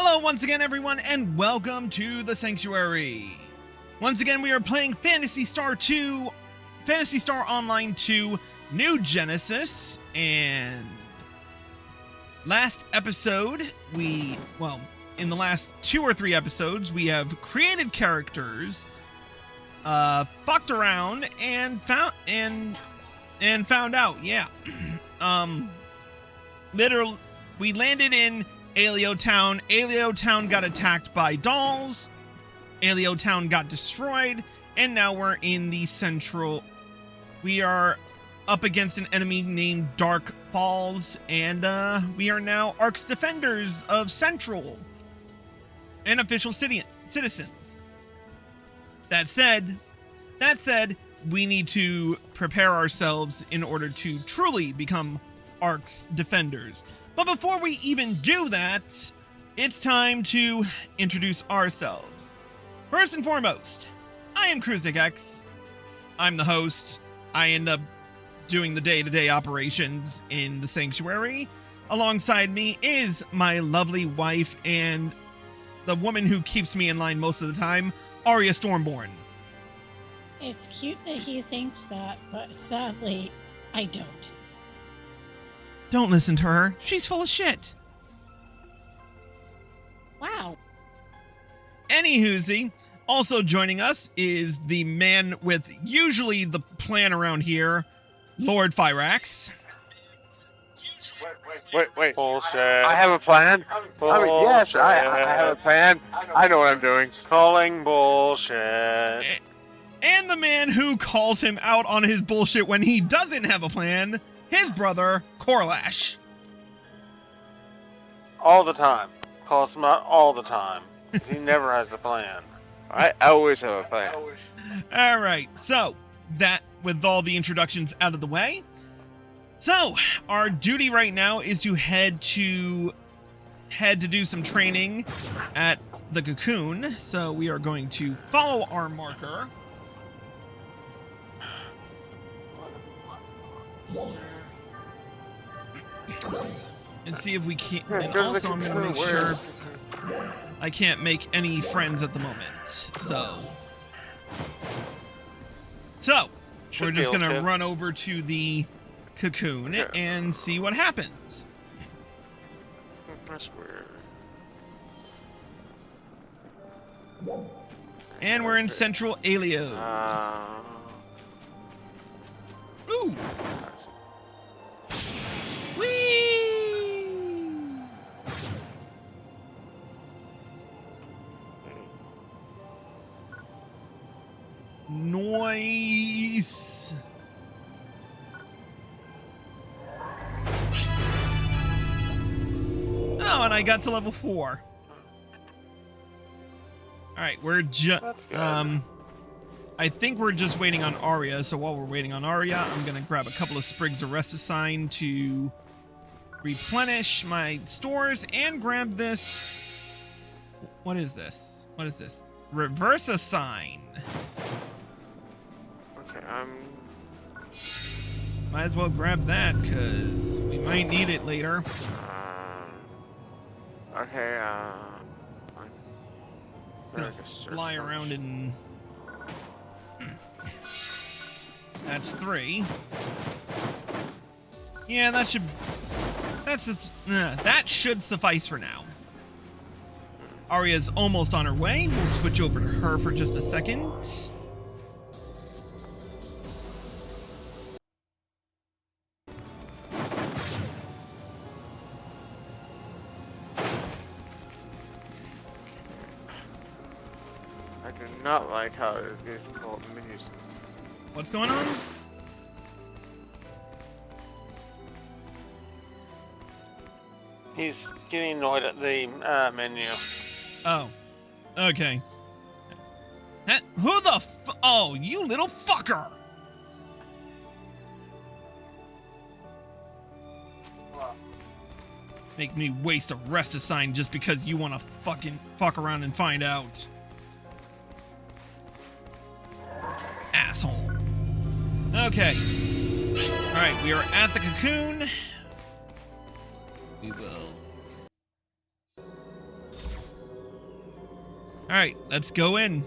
Hello once again, everyone, and welcome to the Sanctuary. Once again, we are playing Phantasy Star Online 2 New Genesis, and last episode, in the last 2 or 3 episodes, we have created characters, fucked around, and found out, yeah. Literally, we landed in Alio Town. Alio Town got attacked by dolls. Alio Town got destroyed. And now we're in the central. We are up against an enemy named Dark Falls. And we are now Ark's defenders of Central. And official citizens. That said, we need to prepare ourselves in order to truly become Ark's defenders. But before we even do that, it's time to introduce ourselves. First and foremost, I am KruznikX. I'm the host. I end up doing the day-to-day operations in the Sanctuary. Alongside me is my lovely wife and the woman who keeps me in line most of the time, Arya Stormborn. It's cute that he thinks that, but sadly, I don't. Don't listen to her. She's full of shit. Wow. Anywhoosie, also joining us is the man with usually the plan around here, Lord Fyrax. Wait. Bullshit. I have a plan. Yes, I have a plan. I know what I'm doing. Calling bullshit. And the man who calls him out on his bullshit when he doesn't have a plan, his brother, Korlash. All the time. Calls him out all the time. 'Cause he never has a plan. I always have a plan. Alright, so, that with all the introductions out of the way. So, our duty right now is to head to do some training at the Cocoon. So we are going to follow our marker. And see if we can. And also, I'm going to make sure I can't make any friends at the moment. So we're just going to run over to the Cocoon and see what happens. That's weird. And we're in Central Alio. Ooh. Whee! Nice. Oh, and I got to level 4. All right, we're just I think we're just waiting on Arya. So while we're waiting on Arya, I'm gonna grab a couple of sprigs of Resticine to replenish my stores and grab this. What is this? Reverse-a-sign. Okay, Might as well grab that because we might need it later. Okay, Fly around and that's 3. Yeah, that should suffice for now. Arya's almost on her way. We'll switch over to her for just a second. I do not like how difficult menus. What's going on? he's getting annoyed at the menu. Oh, okay. Who the oh, you little fucker! Make me waste a Resticine just because you want to fucking fuck around and find out. Asshole. Okay. Alright, we are at the Cocoon. We will Alright, let's go in.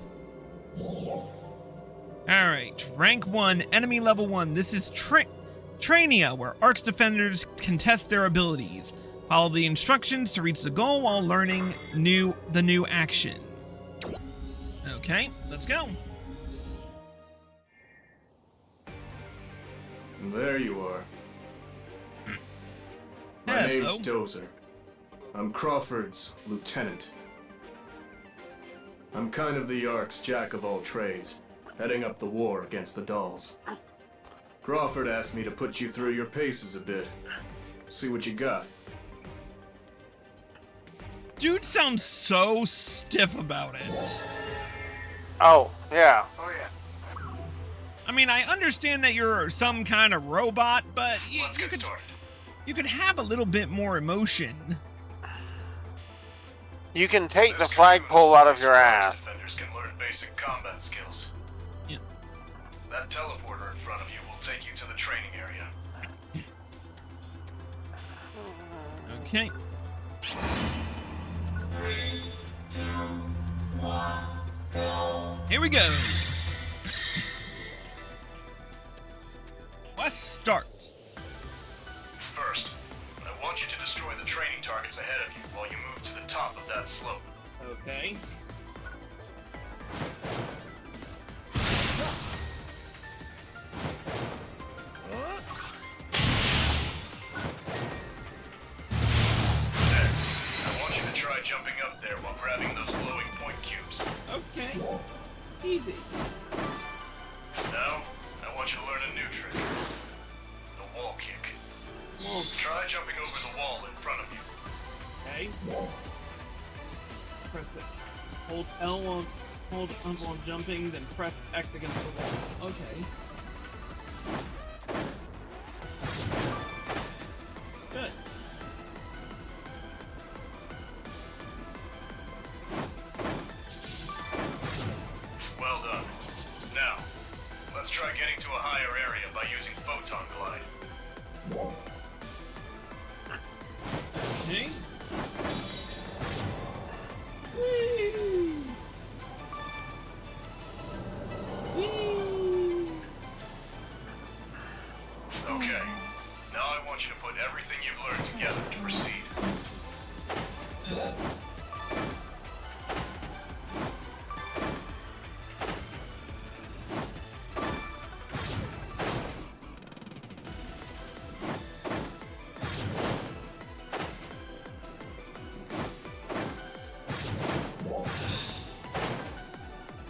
Alright, rank 1, enemy level 1. This is Trainia, where Ark's defenders can test their abilities. Follow the instructions to reach the goal while learning the new action. Okay, let's go. There you are. My name's Dozer. I'm Crawford's lieutenant. I'm kind of the Ark's jack of all trades, heading up the war against the dolls. Crawford asked me to put you through your paces a bit. See what you got. Dude sounds so stiff about it. Oh, yeah. I mean, I understand that you're some kind of robot, but Let's get started. you could have a little bit more emotion. You can take the flagpole out of your ass. Defenders can learn basic combat skills. Yeah. That teleporter in front of you will take you to the training area. Okay. Here we go. Let's start. First, I want you to destroy the training targets ahead of you while you move to the top of that slope. Okay. Next, I want you to try jumping up there while grabbing those glowing point cubes. Okay. Easy. Now, I want you to learn a new trick. The wall kick. Try jumping over the wall in front of you. Okay. Press it. Hold L while jumping, then press X against the wall. Okay. Good. Well done. Now, let's try getting to a higher area by using photon glide. Okay. Whee! Whee! Okay. Now I want you to put everything you've learned together to proceed.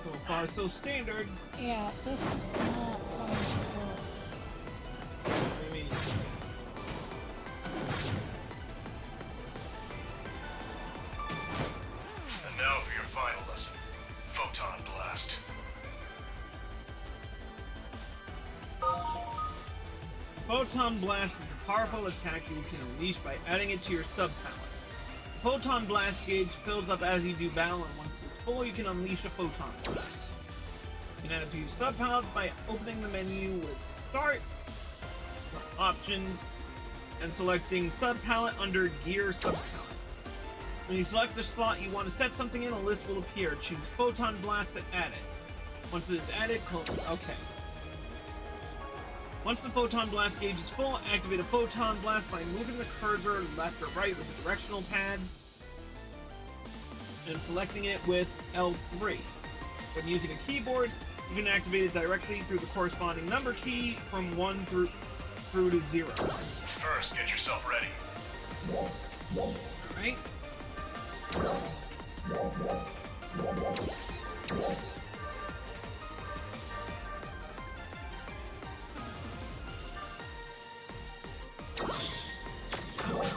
So far, so standard. Yeah, this is not going to work. I mean, And now for your final lesson. Photon blast. Photon Blast is a powerful attack you can unleash by adding it to your sub-palette. The Photon Blast gauge fills up as you do battle, and once it's full, you can unleash a Photon Blast. You can add it to your sub-palette by opening the menu with Start, Options, and selecting Sub-palette under Gear Sub-palette. When you select the slot you want to set something in, a list will appear. Choose Photon Blast and add it. Once it is added, OK. Once the Photon Blast gauge is full, activate a Photon Blast by moving the cursor left or right with the directional pad and selecting it with L3. When using a keyboard, you can activate it directly through the corresponding number key from 1 through to 0. First, get yourself ready. Alright?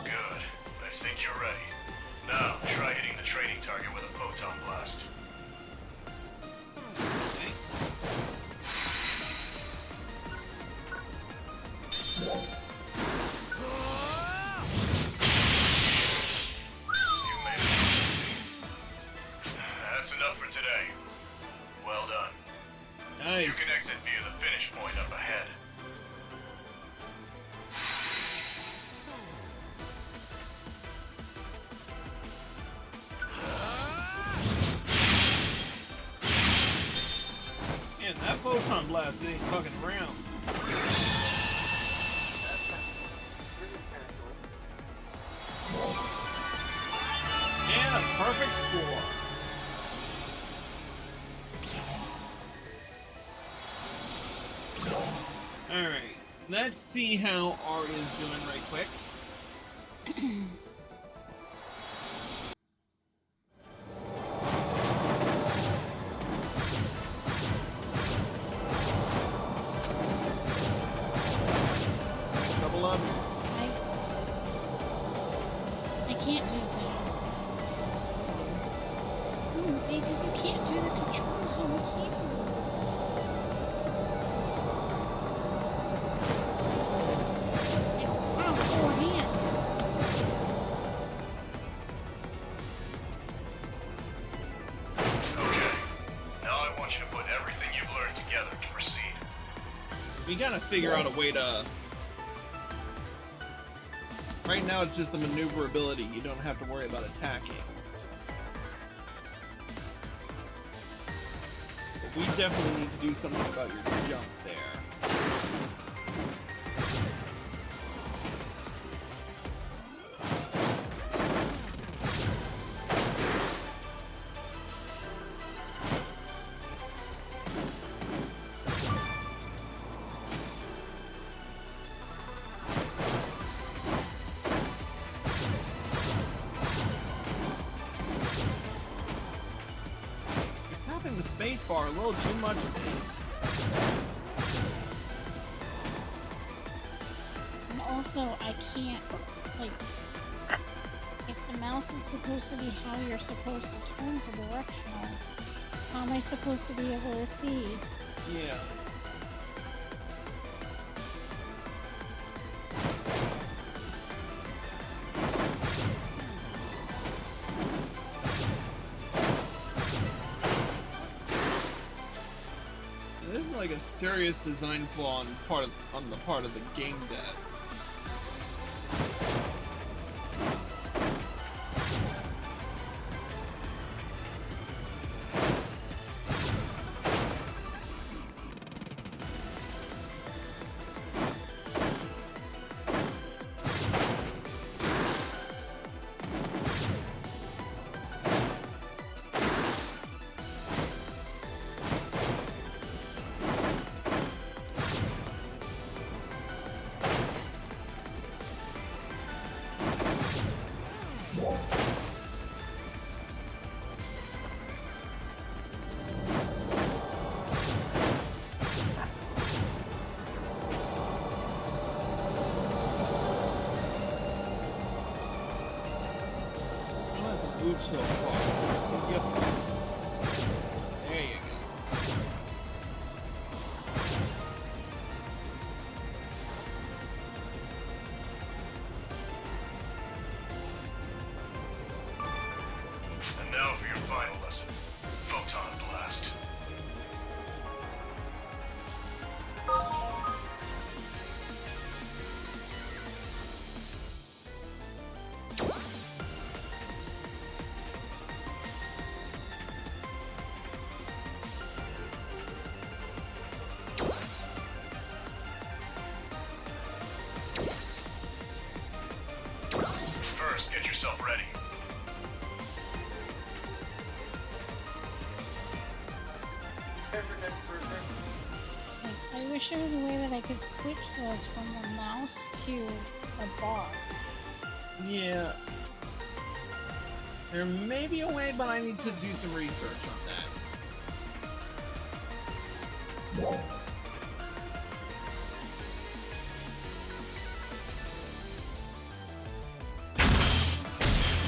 Good. I think you're ready. Now, try hitting the training target with a photon blast. Okay. blast. It ain't fucking around. And a perfect score. Alright, let's see how Art is doing right quick. Trouble up. I can't do this. Because you can't do the controls on the keyboard. I don't have 4 hands. Okay. Now I want you to put everything you've learned together to proceed. We gotta figure out a way to... Right now it's just a maneuverability. You don't have to worry about attacking. But we definitely need to do something about your jump there. Tapping the space bar a little too much, And also, I can't, like, if the mouse is supposed to be how you're supposed to turn for directionals, how am I supposed to be able to see? Yeah. This is like a serious design flaw on the part of the game devs. You don't have to move so far. Yep. There you go. And now for your final lesson. Photon Blast. First, get yourself ready. Like, I wish there was a way that I could switch those from the mouse to a bar. Yeah. There may be a way, but I need to do some research on that. You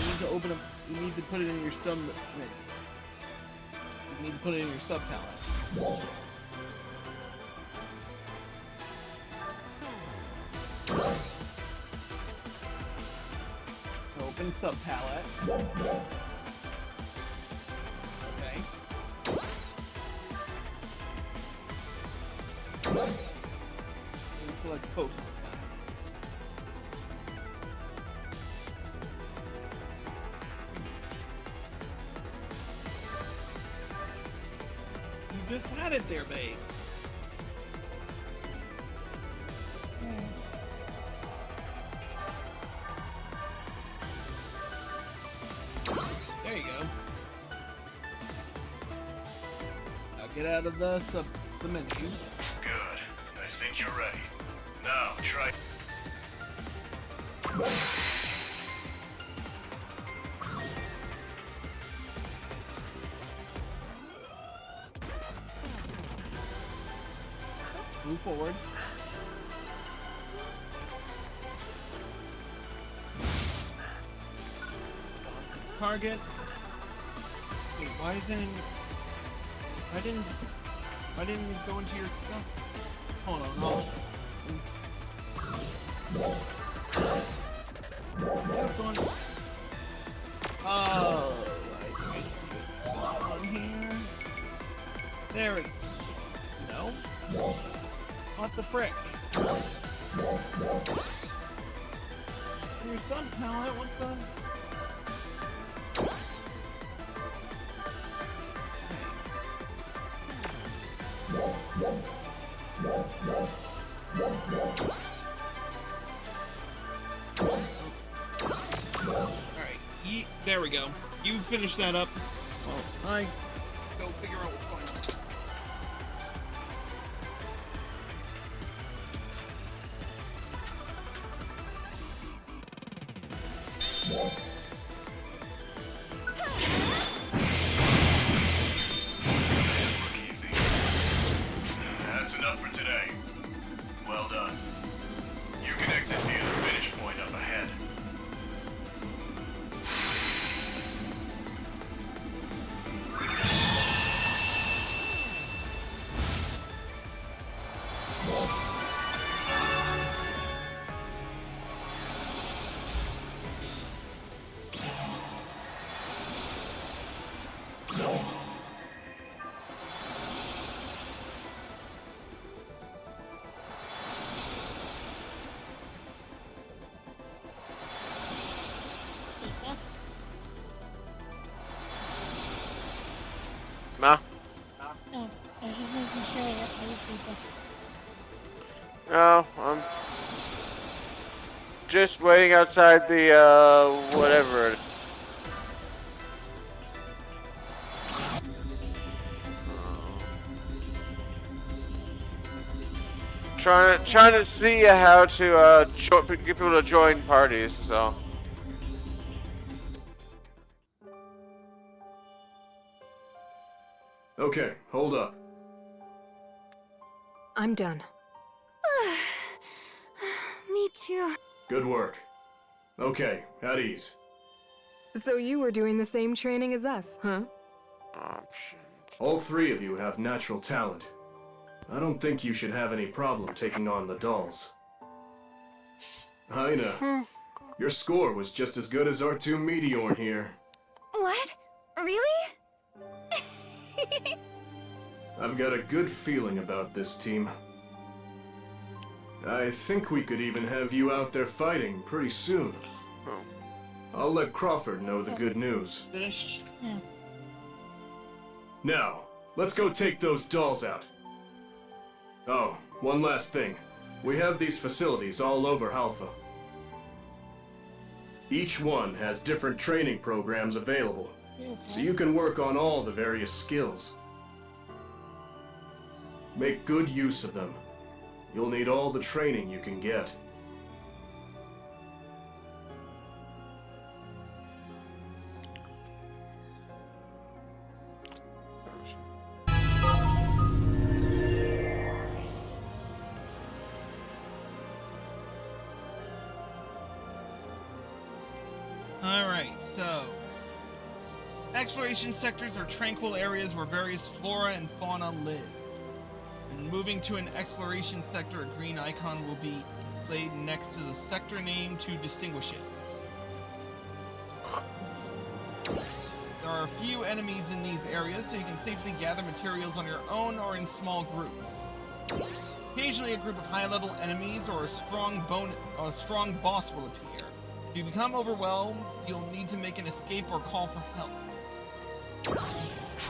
need to open up. You need to put it in your sub. You need to put it in your sub palette. Open sub palette. Okay. And select photon class. You just had it there, babe. Get out of the menus. Good. I think you're ready. Now, try... Move forward. Target. Wait, why isn't it... Why didn't it go into your stuff? Hold on, hold on. Oh, I think I see what's going on here. There we go. No? What the frick? Your sub palette, what the? Alright, there we go. You finish that up. Oh, I go figure out what's going on. That's enough for today. Well done. You can exit via the finish point up ahead. Ma? Oh, I was just making sure that other people. No, I'm just waiting outside the, whatever. Trying to see how to, get people to join parties, so. Okay, hold up. I'm done. Me too. Good work. Okay, at ease. So you were doing the same training as us, huh? Options. All three of you have natural talent. I don't think you should have any problem taking on the dolls. Aina, your score was just as good as our two Meteorn here. What? Really? I've got a good feeling about this team. I think we could even have you out there fighting pretty soon. Oh. I'll let Crawford know the good news. Finished. Yeah. Now, let's go take those dolls out. Oh, one last thing. We have these facilities all over Halpha. Each one has different training programs available, so you can work on all the various skills. Make good use of them. You'll need all the training you can get. Alright, so exploration sectors are tranquil areas where various flora and fauna live. And moving to an exploration sector, a green icon will be displayed next to the sector name to distinguish it. There are a few enemies in these areas, so you can safely gather materials on your own or in small groups. Occasionally a group of high-level enemies or a strong boss will appear. If you become overwhelmed, you'll need to make an escape or call for help.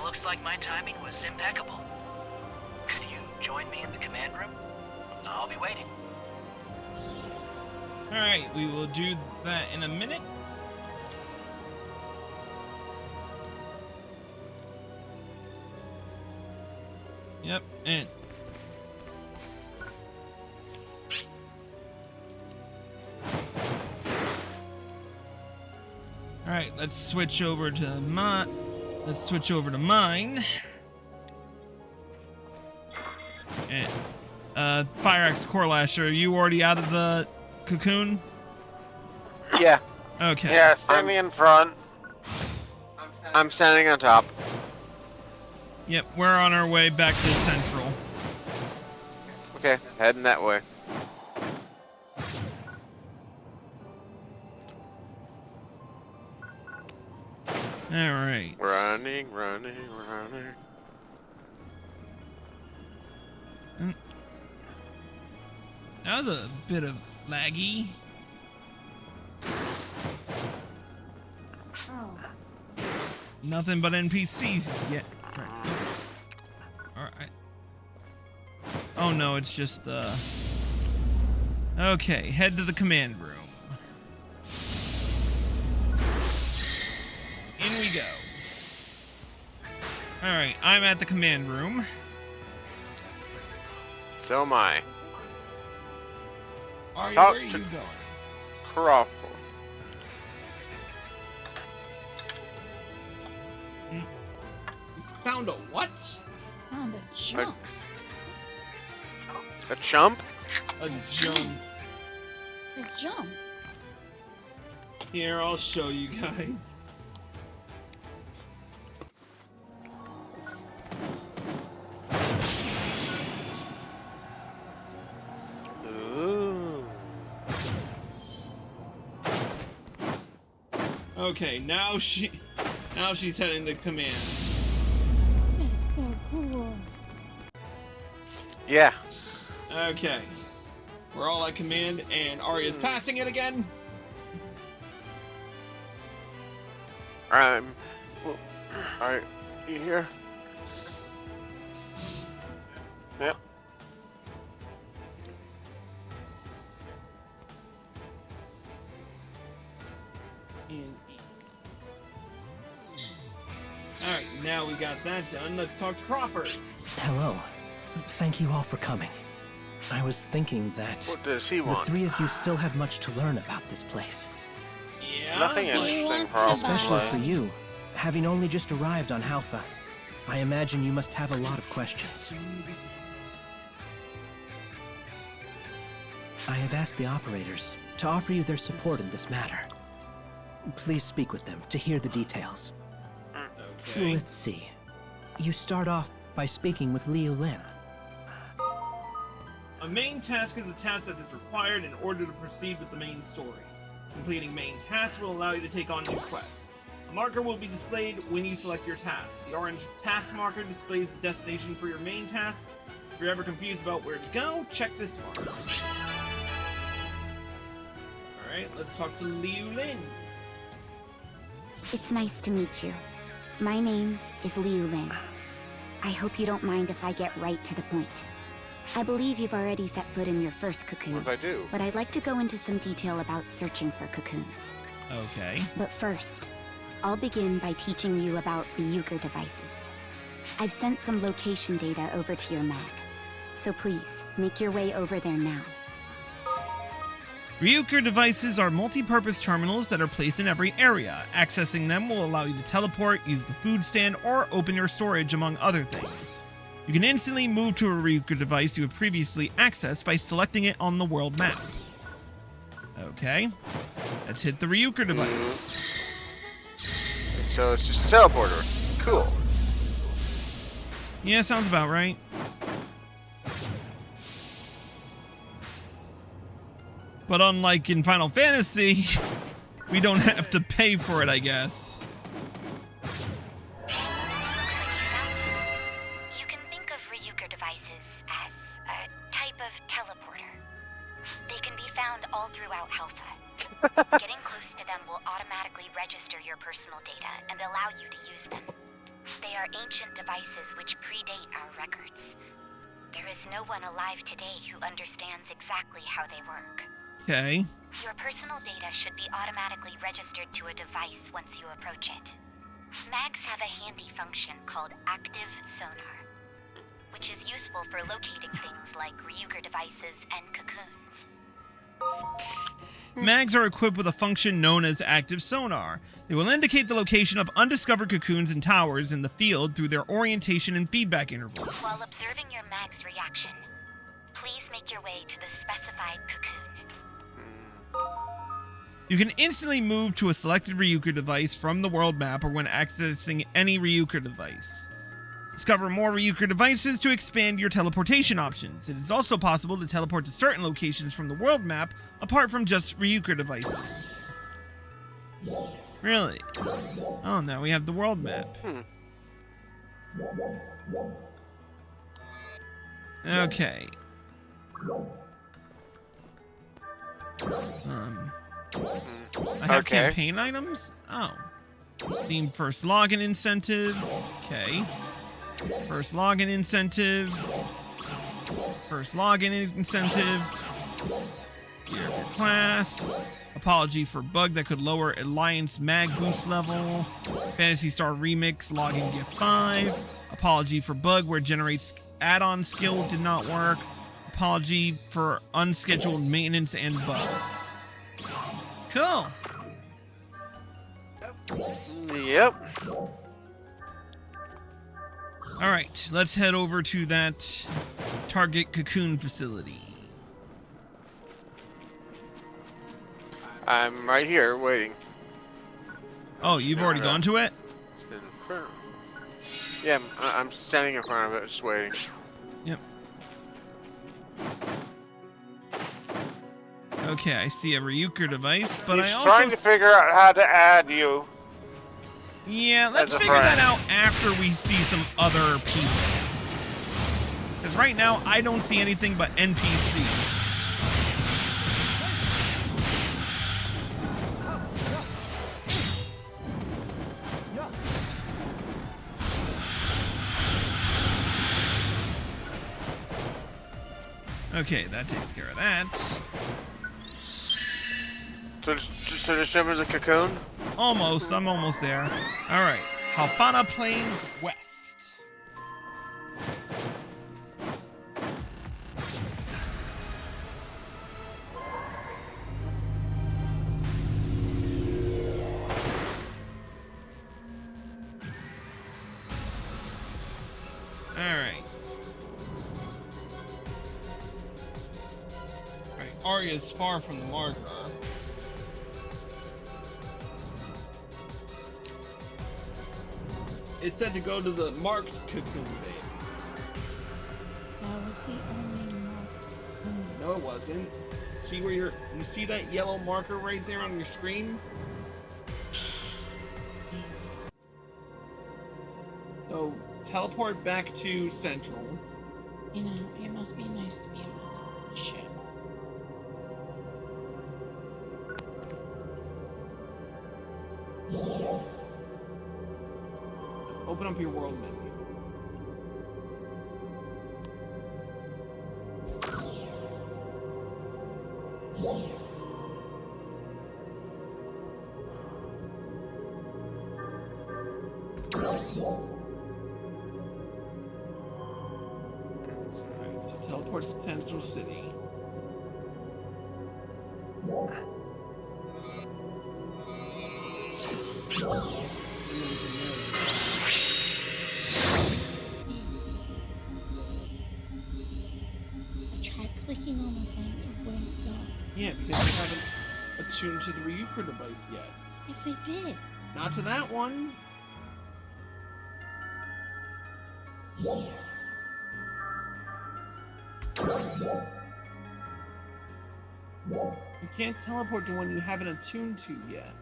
Looks like my timing was impeccable. Could you join me in the command room? I'll be waiting. Alright, we will do that in a minute. Yep, and all right, let's switch over to mine. And Fire Axe Core Lasher, are you already out of the cocoon? Yeah, Okay. Yeah, stand me in front. I'm standing on top. Yep, we're on our way back to Central. Okay, heading that way. All right. Running. That was a bit of laggy. Oh. Nothing but NPCs yet. Right. Alright. Oh no, it's just okay, head to the command room. In we go. Alright, I'm at the command room. So am I. Where Talk are you to- going? Crawford. Found a what? Found a jump. A chump? A jump. A jump. Here, I'll show you guys. Ooh. Okay, now she's heading to command. That's so cool. Yeah. Okay. We're all at command, and Arya's passing it again. Alright, you here? Yep. Alright, now we got that done. Let's talk to Crawford. Hello. Thank you all for coming. I was thinking that What does he the want? three of you still have much to learn about this place. Yeah? Nothing He interesting, wants to probably. Especially for you, having only just arrived on Halpha. I imagine you must have a lot of questions. I have asked the operators to offer you their support in this matter. Please speak with them to hear the details. Okay. Let's see. You start off by speaking with Liu Lin. A main task is a task that is required in order to proceed with the main story. Completing main tasks will allow you to take on new quests. A marker will be displayed when you select your task. The orange task marker displays the destination for your main task. If you're ever confused about where to go, check this marker. Alright, let's talk to Liu Lin. It's nice to meet you. My name is Liu Lin. I hope you don't mind if I get right to the point. I believe you've already set foot in your first cocoon, What if I do? but I'd like to go into some detail about searching for cocoons. Okay. But first, I'll begin by teaching you about Ryuker devices. I've sent some location data over to your mag, so please, make your way over there now. Ryuker devices are multi-purpose terminals that are placed in every area. Accessing them will allow you to teleport, use the food stand, or open your storage, among other things. You can instantly move to a Ryuker device you have previously accessed by selecting it on the world map. Okay, let's hit the Ryuker device. So it's just a teleporter. Cool. Yeah, sounds about right. But unlike in Final Fantasy, we don't have to pay for it, I guess. You can think of Ryuker devices as a type of teleporter. They can be found all throughout Halpha. Getting close to them will automatically register your personal data and allow you to use them. They are ancient devices which predate our records. There is no one alive today who understands exactly how they work. Okay. Your personal data should be automatically registered to a device once you approach it. Mags have a handy function called active sonar. which is useful for locating things like Ryuker devices and cocoons. Mags are equipped with a function known as active sonar. They will indicate the location of undiscovered cocoons and towers in the field through their orientation and feedback intervals. While observing your mag's reaction, please make your way to the specified cocoon. You can instantly move to a selected Ryuker device from the world map or when accessing any Ryuker device. Discover more Ryuker devices to expand your teleportation options. It is also possible to teleport to certain locations from the world map apart from just Ryuker devices. Really? Oh, now we have the world map. Okay. I have campaign items? Oh. Theme first login incentive. Okay. First login incentive. First login incentive. Gear of your class. Apology for bug that could lower Alliance mag boost level. Phantasy Star Remix login gift 5. Apology for bug where generates add-on skill did not work. Apology for unscheduled maintenance and bugs. Cool. Yep. All right, let's head over to that target cocoon facility. I'm right here waiting. Oh, you've already gone to it? In front. Yeah, I'm standing in front of it, just waiting. Yep. Okay, I see a Ryuker device, but He's I also trying to figure out how to add you. Yeah, let's as a figure friend. that out after we see some other people. Because right now, I don't see anything but NPCs. Okay, that takes care of that. So just jump into the cocoon? Almost, I'm almost there. Alright, Halfana Plains West. Alright. Alright, Arya's far from the marker. It said to go to the marked cocoon, baby. That was the only mark. No, it wasn't. See where you see that yellow marker right there on your screen? So teleport back to Central. You know, it must be nice to be able to ship. Open up your world menu. Alright, so teleport to Central City. And then from there, I tried clicking on the thing, it wouldn't go. yeah, because you haven't attuned to the Ryuker device yet. Yes, I did. Not to that one. You can't teleport to one you haven't attuned to yet.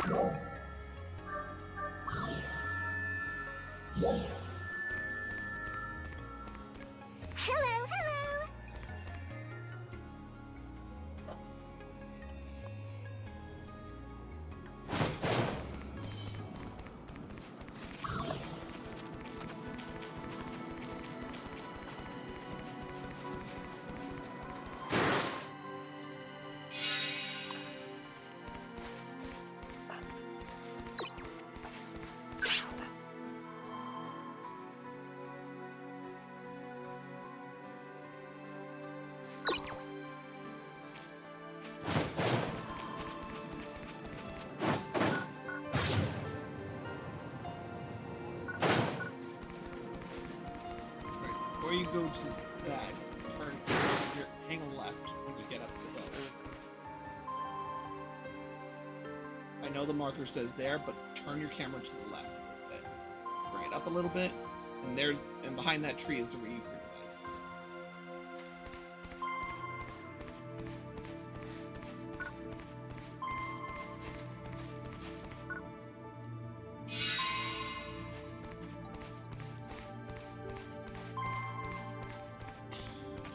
Hello, hello. Before you go to that, hang a left when you get up the hill. I know the marker says there, but turn your camera to the left a bit. Bring it up a little bit, and behind that tree is the reuse device.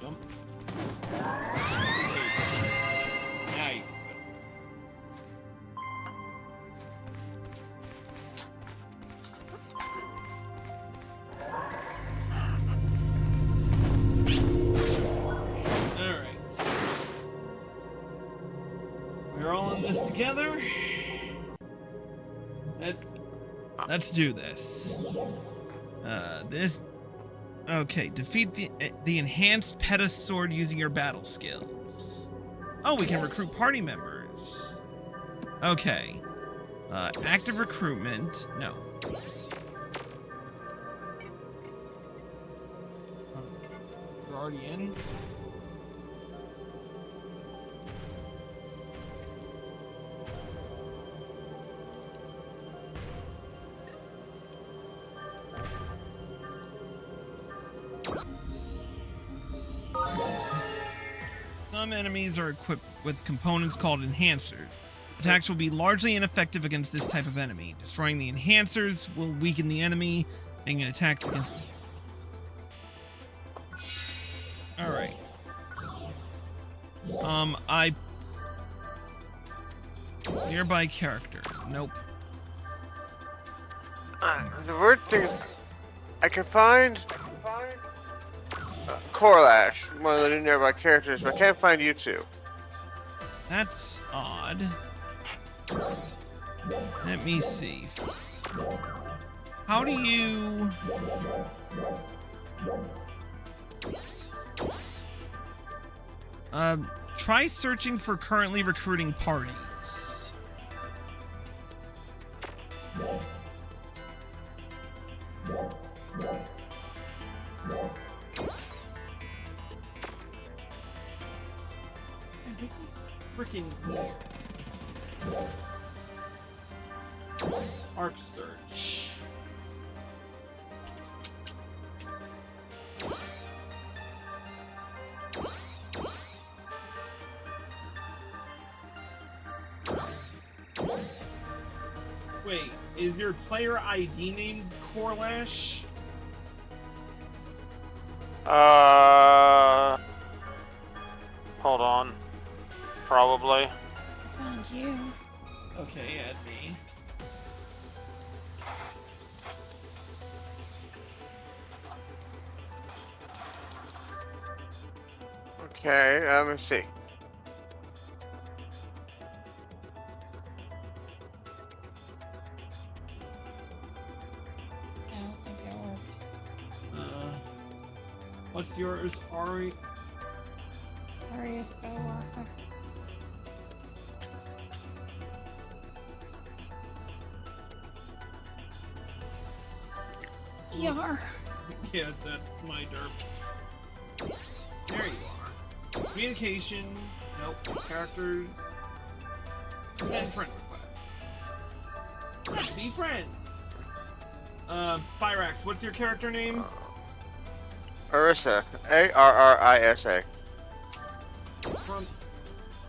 Jump. Now you can go. Alright. We're all in this together. Let's do this. Okay, defeat the enhanced Peta sword using your battle skills. Oh, we can recruit party members. Okay. Active recruitment. No. You're already in. Some enemies are equipped with components called enhancers. Attacks will be largely ineffective against this type of enemy. Destroying the enhancers will weaken the enemy, making attacks against... Alright. Nearby characters. Nope. The weird thing is, I can find Corlash, one of the new nearby characters, but I can't find you two. That's odd. Let me see. How do you... Try searching for currently recruiting parties. This is freaking Arc Search. Wait, is your player ID named Corlash? Hold on. Probably. Found you. Okay, add me. Okay, let me see. I don't think it worked. What's yours, Ari? Arya Skywalker. Yar. Yeah, that's my derp. There you are. Communication. Nope. Characters. Send friend request. Be friend. Fyrax, what's your character name? Arisa. Arrisa.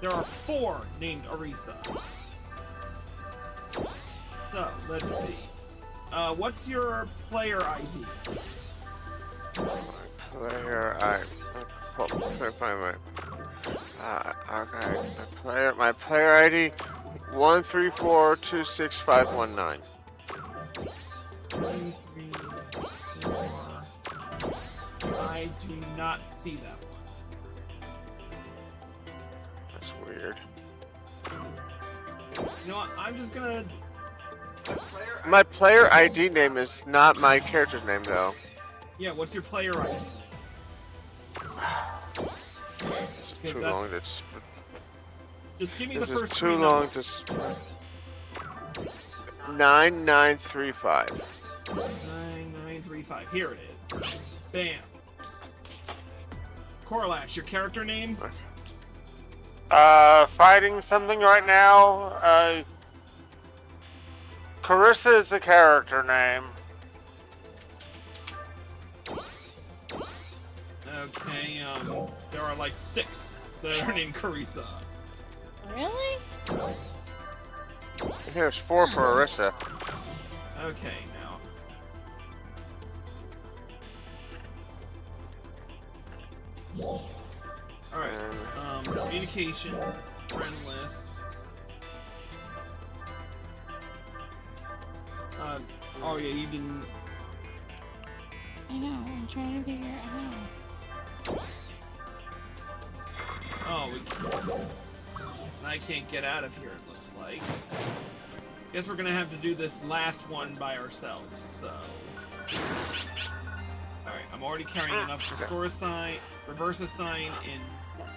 There are 4 named Arisa. So, let's see. What's your player ID? Player, okay. My player ID 134265519. 1, 3, 4. I do not see that one. That's weird. You know what? I'm just gonna. My player ID name is not my character's name though. Yeah, what's your player ID? This is too long to. Just give me This the is first too three long numbers. to. 9935. 9935. Here it is. Bam. Corlash, your character name? Fighting something right now. Carissa is the character name. Okay, there are like 6 that are named Carissa. Really? Here's 4 for Arissa. Okay, now. Alright, communications, friend list. Oh yeah, you didn't... I know, I'm trying to figure it out. Oh, I can't get out of here, it looks like. Guess we're gonna have to do this last one by ourselves, so... Alright, I'm already carrying enough restore assign, reverse assign, and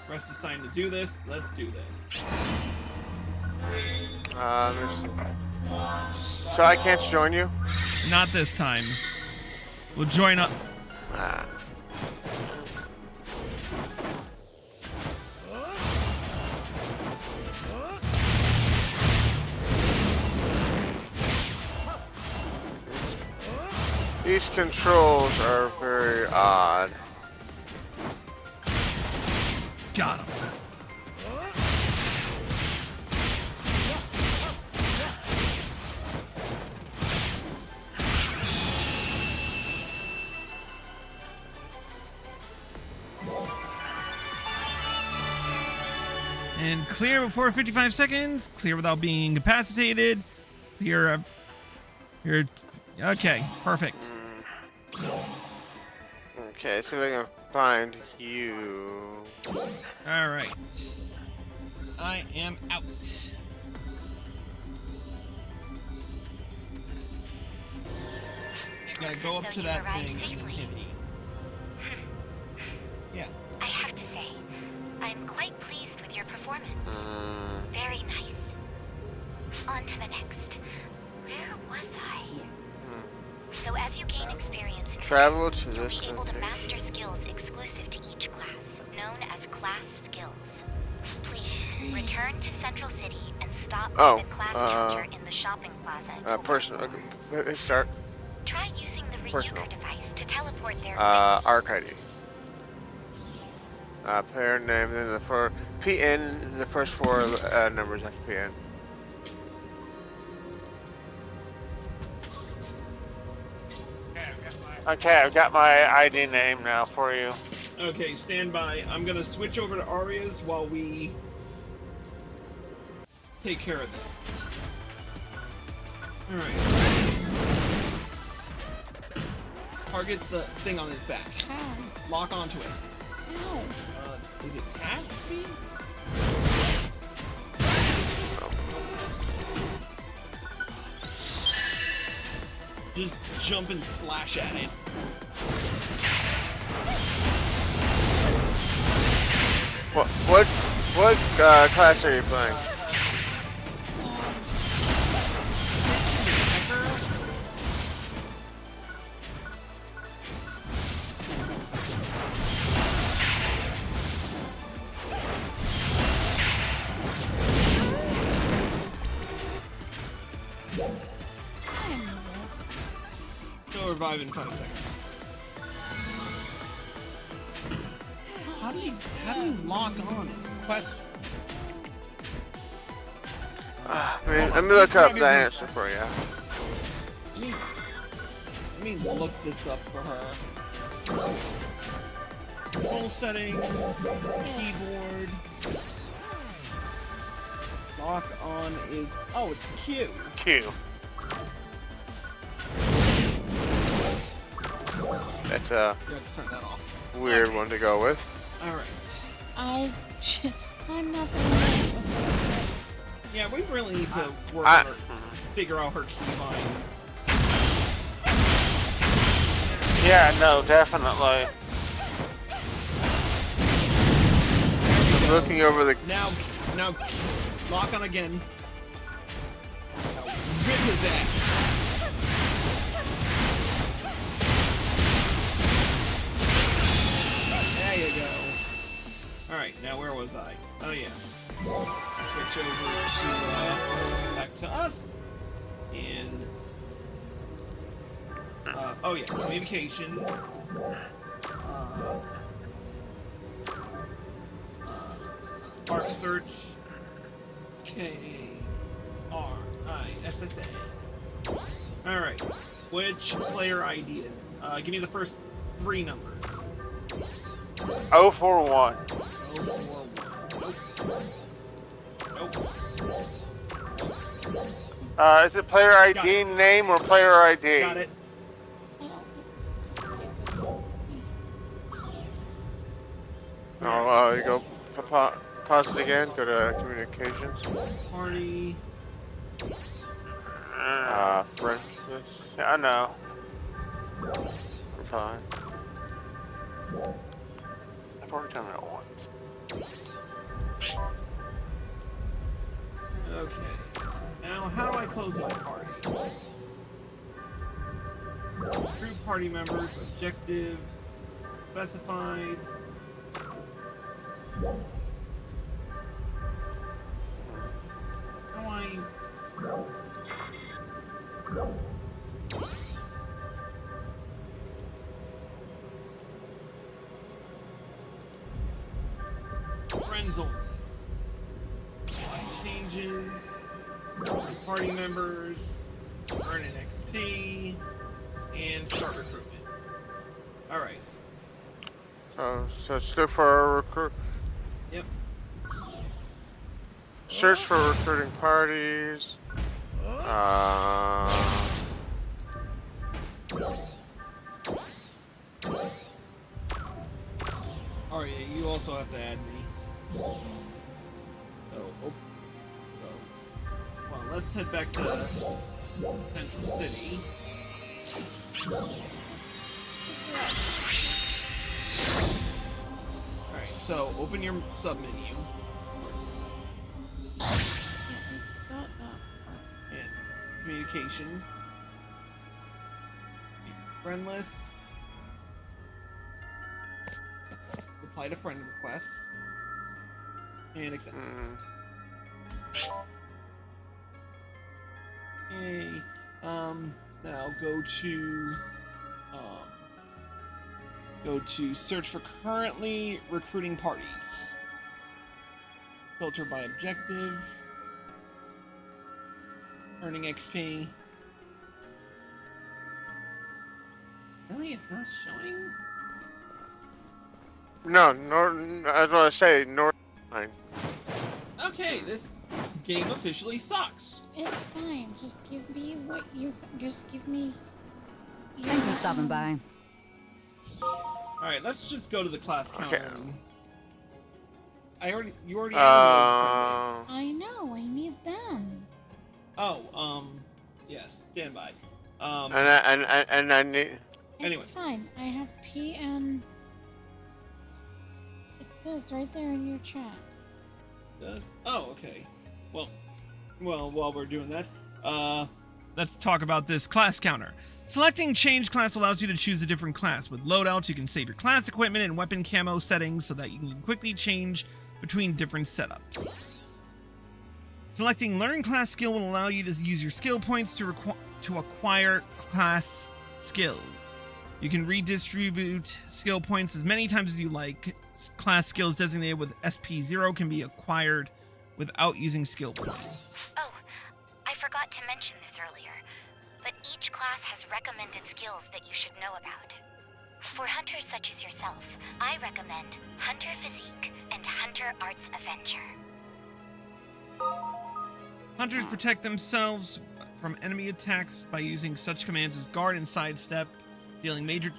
rest assign to do this. Let's do this. So I can't join you? Not this time. We'll join up. These controls are very odd. Got him. And clear before 55 seconds. Clear without being incapacitated. Clear. Here. Okay, perfect. Okay, see if I can find you. All right. I am out. You gotta go up to that thing and hit E. Yeah. I have to say, I'm quite pleased with your performance. Very nice. On to the next. Where was I? So as you gain experience in Travel to you'll this be able to location. master skills exclusive to each class, known as class skills. Please return to Central City and stop by the class counter in the shopping plaza. Personal. Okay, start. Try using the Personal. Ryuka device to teleport there. Arc ID. Player name, then the PN, the first 4 numbers after PN. Okay, I've got my ID name now for you. Okay, stand by. I'm gonna switch over to Arya's while we take care of this. Alright. Target the thing on his back. How? Lock onto it. How? Is it tap? Just jump and slash at it. What class are you playing? Still revive in 5 seconds. How do you lock on is the question. Let me look up the answer for you. Let me look this up for her. Control setting, keyboard. Lock on is, oh, it's Q. Q. That's a You have to turn that off. weird one to go with. All right. I'm not the Yeah, we really need to work on her, figure out her keybinds. Yeah, no, definitely. I'm looking over the. Now, lock on again. Now, rip his ass. There you go. Alright, now where was I? Oh yeah. Switch over to, back to us. And, oh yeah, communications. Arc search. K-R-I-S-S-A. Alright. Which player ID is? Give me the first 3 numbers. 041. 041. Nope. Is it player ID name or player ID? Got it. Oh, you go. Pause it again. Go to communications. Party. Friend list. Yeah, I know. We're fine. I've already done that once. Okay. Now, how do I close my party? Group party members, objective, specified. How do I... Friends only. Changes. Party members. Earn an XP. And start recruitment. Alright. So let's look for a recruit. Yep. Search for recruiting parties. Oh yeah, you also have to add me. Well, let's head back to Central City. Alright, so open your sub-menu. And communications. Friend list. Reply to friend request. And accept. Okay. Now go to search for currently recruiting parties. Filter by objective. Earning XP. Really? It's not showing? No, I was gonna say North Line. Okay, this game officially sucks. It's fine. Just give me what you. Just give me. Thanks for stopping by. Alright, let's just go to the class counter. Okay. You already added me as a friend, right? I know. I need them. Oh, yes, stand by. And I need. Anyway. It's fine. I have PM. It says right there in your chat. Does? Oh, okay. Well, while we're doing that, let's talk about this class counter. Selecting change class allows you to choose a different class. With loadouts, you can save your class equipment and weapon camo settings so that you can quickly change between different setups. Selecting learn class skill will allow you to use your skill points to acquire class skills. You can redistribute skill points as many times as you like. Class skills designated with SP0 can be acquired without using skill points. Oh, forgot to mention this earlier, but each class has recommended skills that you should know about. For hunters such as yourself, I recommend Hunter Physique and Hunter Arts Avenger. Hunters protect themselves from enemy attacks by using such commands as guard and sidestep, dealing major...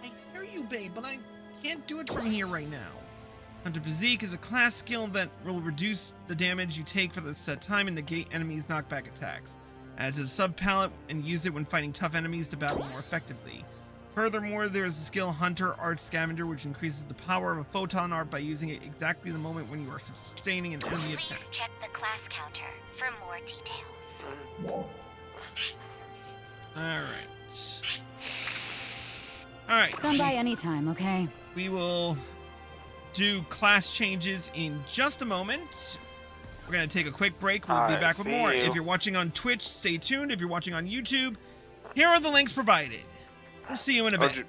I hear you, babe, but I can't do it from here right now. Hunter Physique is a class skill that will reduce the damage you take for the set time and negate enemies' knockback attacks. Add it to the sub-palette and use it when fighting tough enemies to battle more effectively. Furthermore, there is the skill Hunter Art Scavenger, which increases the power of a photon art by using it exactly the moment when you are sustaining an enemy attack. Please check the class counter for more details. Alright. Come by anytime, okay? We will do class changes in just a moment. We're going to take a quick break. We'll be back with more. you. If you're watching on Twitch, stay tuned. If you're watching on YouTube, here are the links provided. We'll see you in a bit.